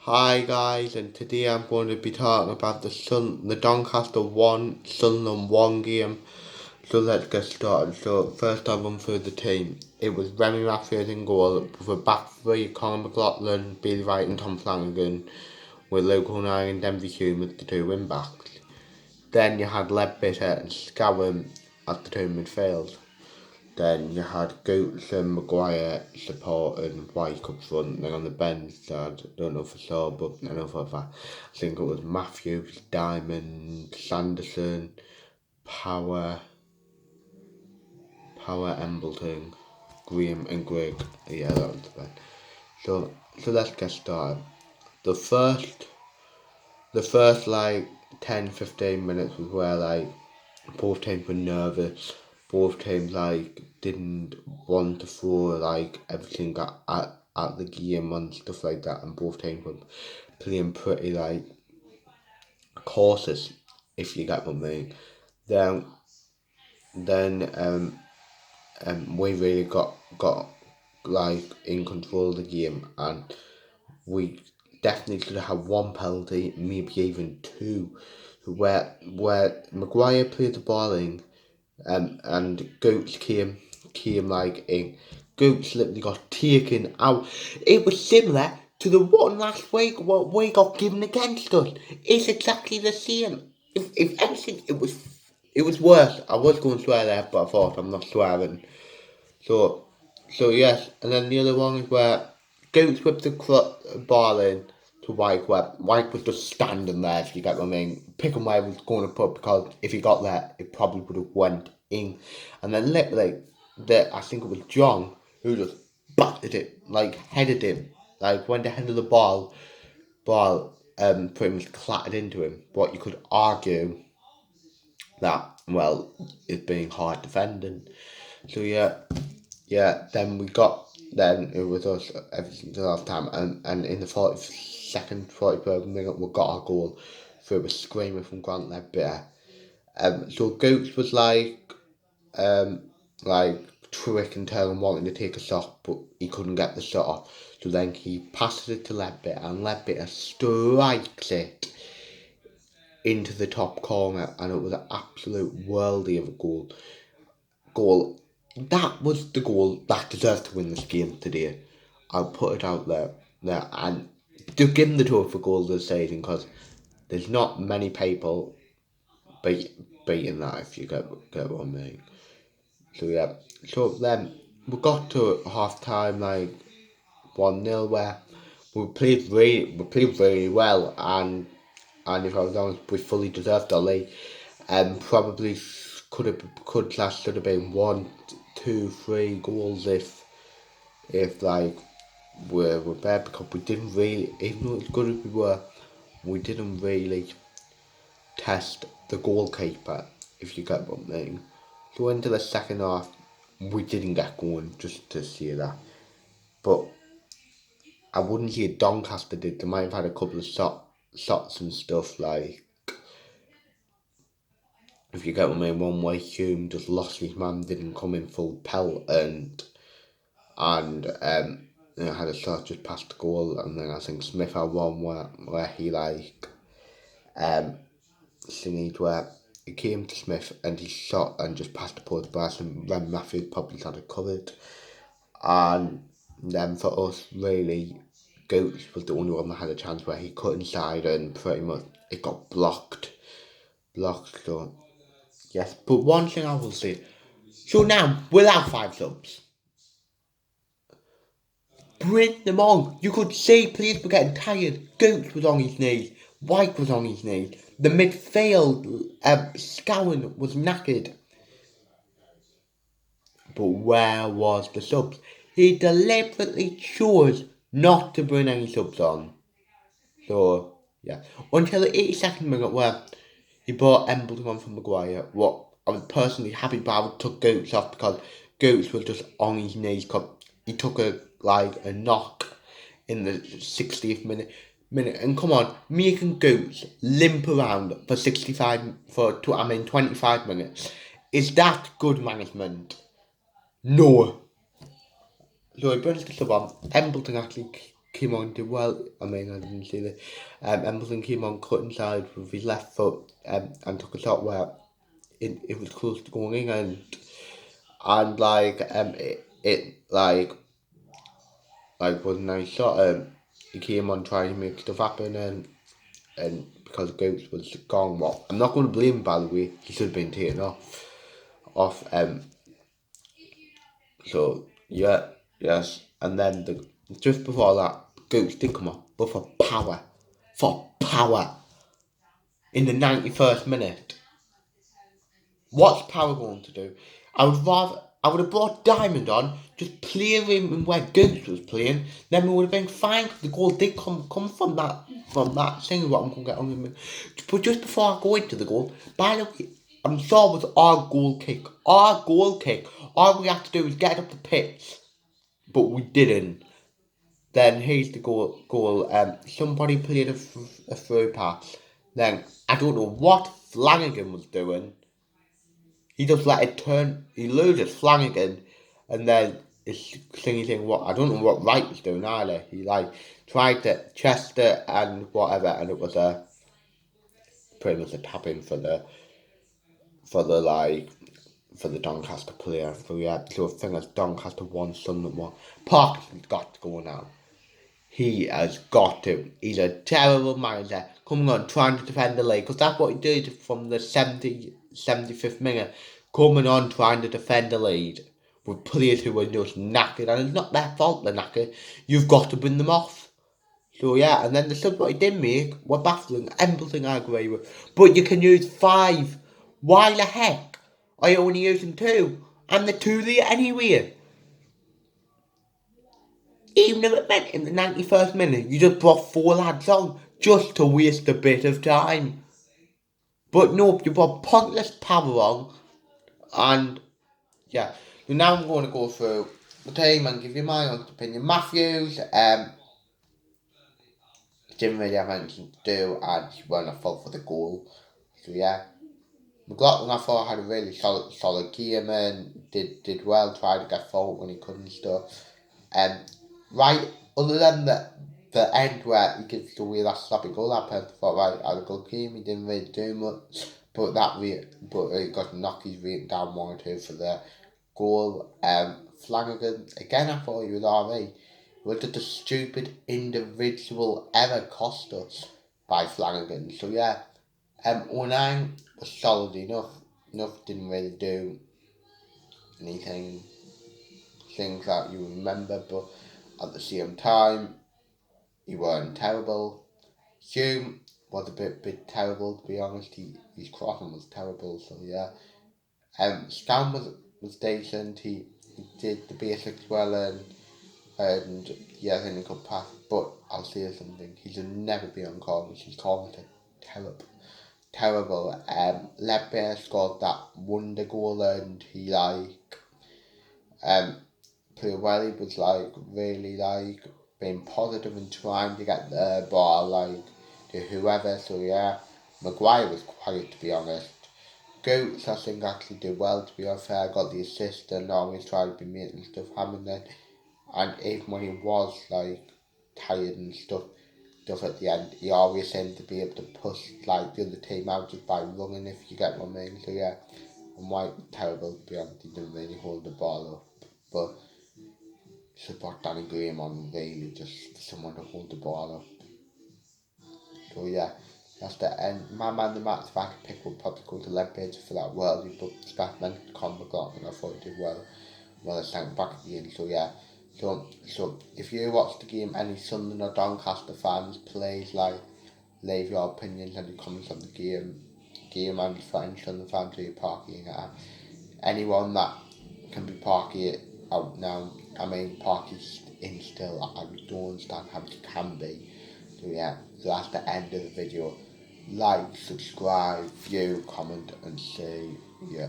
Hi guys, and today I'm going to be talking about the Doncaster 1, Sunderland 1 game. So let's get started. So first I'll run through the team. It was Remy Matthews in goal, with a back three, Conor McLaughlin, Billy Wright and Tom Flanagan, with Luke O'Neill and Denver Hume as the two wing backs. Then you had Ledbetter and Scowen at the two midfield. Then you had Goats and Maguire supporting White up front. Then on the bench, I don't know if I saw, but I know for a fact, I think it was Matthews, Diamond, Sanderson, Power, Embleton, Graham and Greg. Yeah, that was the bench. So let's get started. The first like 10-15 minutes was where like both teams were nervous. Both teams like didn't want to throw like everything at the game and stuff like that, and both teams were playing pretty like cautious, if you get what I mean. Then we really got like in control of the game, and we definitely could have had one penalty, maybe even two, where Maguire played the ball in, and Goats came like in. Goats literally got taken out. It was similar to the one last week what we got given against us. It's exactly the same. If anything, it was worse. I was going to swear there, but I thought I'm not swearing. So so yes, and then the other one is where Goats whipped the ball in to White, where White was just standing there, if you get what I mean. Picking where he was going to put, because if he got there, it probably would have went in. And then literally, I think it was John who just batted it, like headed him, like went ahead of the ball pretty much clattered into him. But you could argue that, well, it's being hard defending. So yeah, then it was us everything the last time, and in the 43rd minute we got our goal through a screamer from Grant Ledbetter. So Goats was um like trick and telling wanting to take a shot, but he couldn't get the shot off. So then he passes it to Ledbetter, and Ledbetter strikes it into the top corner, and it was an absolute worldie of a goal. That was the goal that deserved to win this game today. I'll put it out there, and to give him the trophy for goal this season, because there's not many people beating that, if you get what I mean. So yeah, so then we got to half time like 1-0, where we played really well, and if I was honest, we fully deserved our lead, and probably should have been 1, 2, 3 goals if like we're bad, because we didn't really, even though as good as we didn't really test the goalkeeper, if you get what I mean. So into the second half, we didn't get going, just to see that. But I wouldn't say Doncaster did. They might have had a couple of shots and stuff, like, if you get what I mean, one way Hume just lost his man, didn't come in full pelt, and had a shot just past the goal, and then I think Smith had one where he like thingied, where he came to Smith and he shot and just passed the post by, and Rem Matthews probably had it covered. And then for us, really, Goats was the only one that had a chance where he cut inside and pretty much it got blocked. So yes, but one thing I will say. So now we'll have 5 subs. Bring them on. You could see players were getting tired. Goats was on his knees. White was on his knees. The midfield, Scowen was knackered. But where was the subs? He deliberately chose not to bring any subs on. So, yeah. Until the 82nd minute, where he brought Embleton on from Maguire. What I was personally happy about, took Goats off, because Goats was just on his knees. He took a knock in the 60th minute, and come on, making Goats limp around for 25 minutes. Is that good management? No. So he brings the sub on. Embleton actually came on, did well. I mean, I didn't see the Embleton came on cut inside with his left foot and took a shot where it was close to going in, and it was a nice shot. He came on trying to make stuff happen, and because Goats was gone, well, I'm not going to blame him, by the way. He should have been taken off. So yeah, yes, and then just before that, Goats did come on, but for power in the 91st minute. What's Power going to do? I would have brought Diamond on, just play him where Goose was playing, then we would have been fine because the goal did come from that thing. What I'm going to get on. But just before I go into the goal, by the way, I'm sure it was our goal kick. Our goal kick. All we had to do was get up the pitch, but we didn't. Then here's the goal. Somebody played a through pass. Then I don't know what Flanagan was doing. He just let it turn. He loses Flanagan, and then it's thinking what I don't know what Wright was doing either. He tried to chest it and whatever, and it was pretty much a tapping for the for the Doncaster player. So yeah, so I think it's Doncaster 1, Sunderland 1. Parkinson's got to go now. He has got to. He's a terrible manager coming on trying to defend the league because that's what he did from the 75th minute. Coming on trying to defend the lead with players who were just knackered, and it's not their fault they're knackered. You've got to bring them off. So yeah, and then the subs what he did make were baffling. Everything I agree with. But you can use 5. Why the heck are you only using 2? And the 2 there anyway. Even if it meant in the 91st minute, you just brought 4 lads on just to waste a bit of time. But no, you brought pointless Power on, and yeah. So now I'm going to go through the team and give you my honest opinion. Matthews, didn't really have anything to do, and he weren't at fault for the goal. So yeah. McLaughlin, I thought, had a really solid game and did well, tried to get forward when he couldn't stuff. Right, other than the end where he gives away that sloppy goal, that person thought, right, had a good game, he didn't really do much, but he got to knock his rating down 1 or 2 for the goal. Flanagan, again, I thought he was alright. What did the stupid individual ever cost us by Flanagan? So yeah, 09 was solid enough. Enough didn't really do anything, things that you remember, but at the same time, he weren't terrible. Hume was a bit terrible, to be honest. His crossing was terrible, so yeah. Stan was decent. He did the basics well, and yeah, I think he could pass. But I'll say something. He should never be on corners. His corners are terrible. Ledbetter scored that wonder goal, and he played well. He was really being positive and trying to get the ball to whoever. So yeah, Maguire was quiet, to be honest. Goats, I think, actually did well, to be fair. Got the assist and always tried to be making stuff happen then. And even when he was tired and stuff at the end, he always seemed to be able to push the other team out just by running, if you get what I mean. So yeah, and White terrible, to be honest. He didn't really hold the ball up, but should put Danny Graham on, really, just someone to hold the ball up. So yeah, that's the end. My man of the match, if I could pick, would probably go to Ledbetter for that worldie, but specimen Con McLaughlin, I thought he did well as centre back again. So yeah, so if you watch the game, any Sunderland or Doncaster fans, please leave your opinions and your comments on the game and for any Sunderland fans who are partying at. Anyone that can be party out now, I mean party's in still, I don't understand how it can be. So yeah, so that's the end of the video. Like, subscribe, view, comment and see ya.